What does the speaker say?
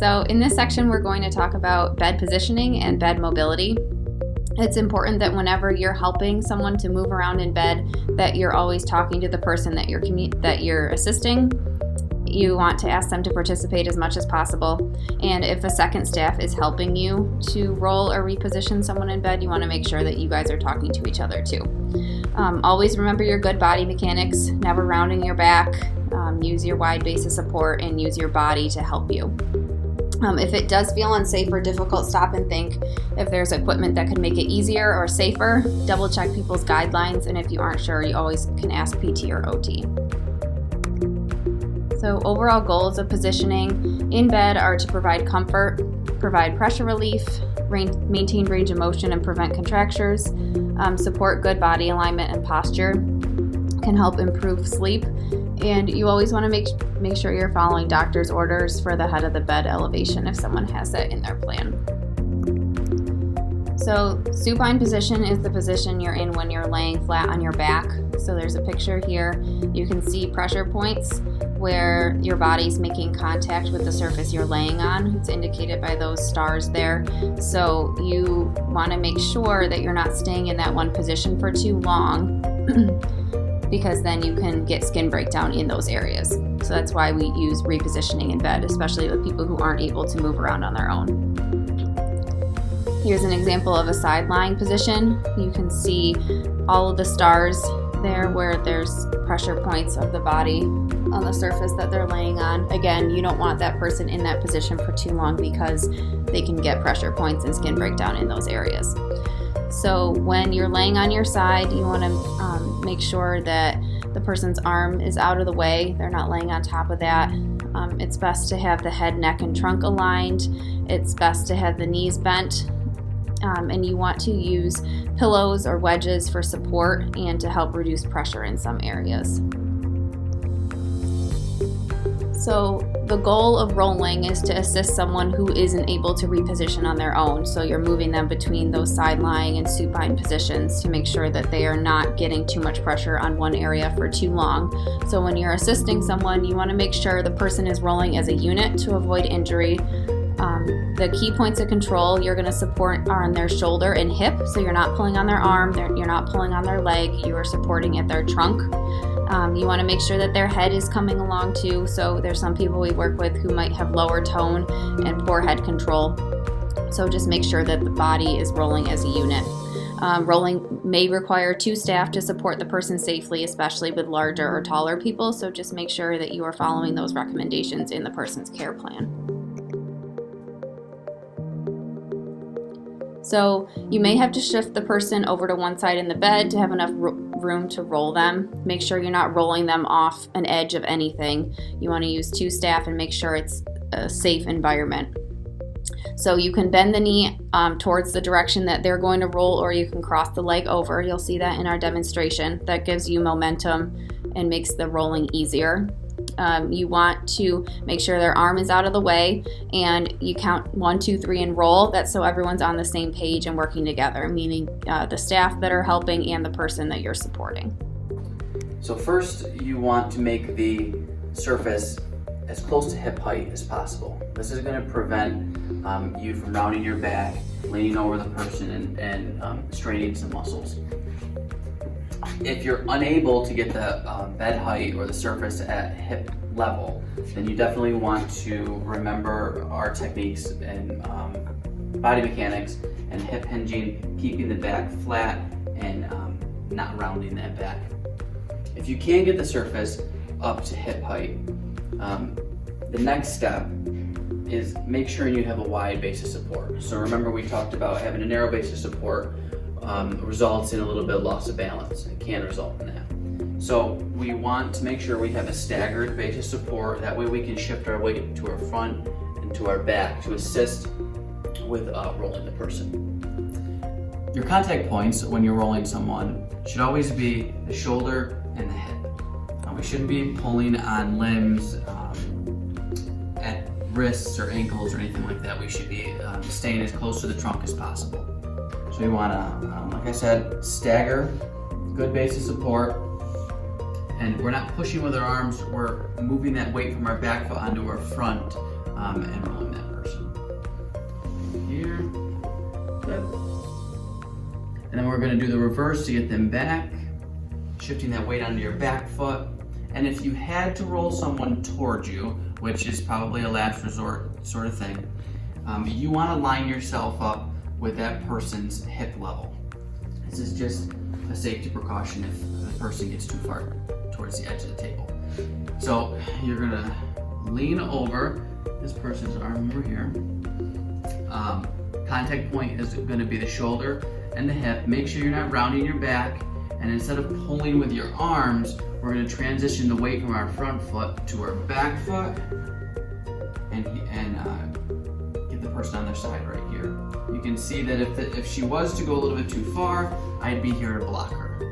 So in this section, we're going to talk about bed positioning and bed mobility. It's important that whenever you're helping someone to move around in bed, that you're always talking to the person that you're assisting. You want to ask them to participate as much as possible. And if a second staff is helping you to roll or reposition someone in bed, you want to make sure that you guys are talking to each other too. Always remember your good body mechanics, never rounding your back, use your wide base of support, and use your body to help you. If it does feel unsafe or difficult, stop and think if there's equipment that could make it easier or safer. Double check people's guidelines, and if you aren't sure, you always can ask PT or OT. So overall goals of positioning in bed are to provide comfort, provide pressure relief, maintain range of motion and prevent contractures, support good body alignment and posture, can help improve sleep, and you always want to make sure you're following doctor's orders for the head of the bed elevation if someone has that in their plan. So supine position is the position you're in when you're laying flat on your back. So there's a picture here. You can see pressure points where your body's making contact with the surface you're laying on. It's indicated by those stars there. So you want to make sure that you're not staying in that one position for too long because then you can get skin breakdown in those areas. So that's why we use repositioning in bed, especially with people who aren't able to move around on their own. Here's an example of a side lying position. You can see all of the stars there where there's pressure points of the body on the surface that they're laying on. Again, you don't want that person in that position for too long because they can get pressure points and skin breakdown in those areas. So when you're laying on your side, you want to make sure that the person's arm is out of the way. They're not laying on top of that. It's best to have the head, neck, and trunk aligned. It's best to have the knees bent. And you want to use pillows or wedges for support and to help reduce pressure in some areas. So the goal of rolling is to assist someone who isn't able to reposition on their own. So you're moving them between those side lying and supine positions to make sure that they are not getting too much pressure on one area for too long. So when you're assisting someone, you want to make sure the person is rolling as a unit to avoid injury. The key points of control you're going to support are on their shoulder and hip, so you're not pulling on their arm, you're not pulling on their leg, you are supporting at their trunk. You want to make sure that their head is coming along too, so there's some people we work with who might have lower tone and poor head control, so just make sure that the body is rolling as a unit. Rolling may require 2 staff to support the person safely, especially with larger or taller people, so just make sure that you are following those recommendations in the person's care plan. So you may have to shift the person over to one side in the bed to have enough room to roll them. Make sure you're not rolling them off an edge of anything. You want to use 2 staff and make sure it's a safe environment. So you can bend the knee towards the direction that they're going to roll, or you can cross the leg over. You'll see that in our demonstration. That gives you momentum and makes the rolling easier. You want to make sure their arm is out of the way, and you count 1, 2, 3 and roll. That's so everyone's on the same page and working together, meaning the staff that are helping and the person that you're supporting. So first, you want to make the surface as close to hip height as possible. This is going to prevent you from rounding your back, leaning over the person, and straining some muscles. If you're unable to get the bed height or the surface at hip level, then you definitely want to remember our techniques and body mechanics and hip hinging, keeping the back flat and not rounding that back. If you can get the surface up to hip height, the next step is make sure you have a wide base of support. So remember, we talked about having a narrow base of support results in a little bit of loss of balance. It can result in that. So we want to make sure we have a staggered base of support. That way we can shift our weight to our front and to our back to assist with rolling the person. Your contact points when you're rolling someone should always be the shoulder and the hip. We shouldn't be pulling on limbs at wrists or ankles or anything like that. We should be staying as close to the trunk as possible. So we want to, like I said, stagger, good base of support, and we're not pushing with our arms, we're moving that weight from our back foot onto our front and rolling that person. Here. Good. And then we're going to do the reverse to get them back, shifting that weight onto your back foot. And if you had to roll someone towards you, which is probably a last resort sort of thing, you want to line yourself up with that person's hip level. This is just a safety precaution if the person gets too far towards the edge of the table. So you're gonna lean over this person's arm over here. Contact point is gonna be the shoulder and the hip. Make sure you're not rounding your back, and instead of pulling with your arms, we're gonna transition the weight from our front foot to our back foot and get the person on their side right here. You can see that if she was to go a little bit too far, I'd be here to block her.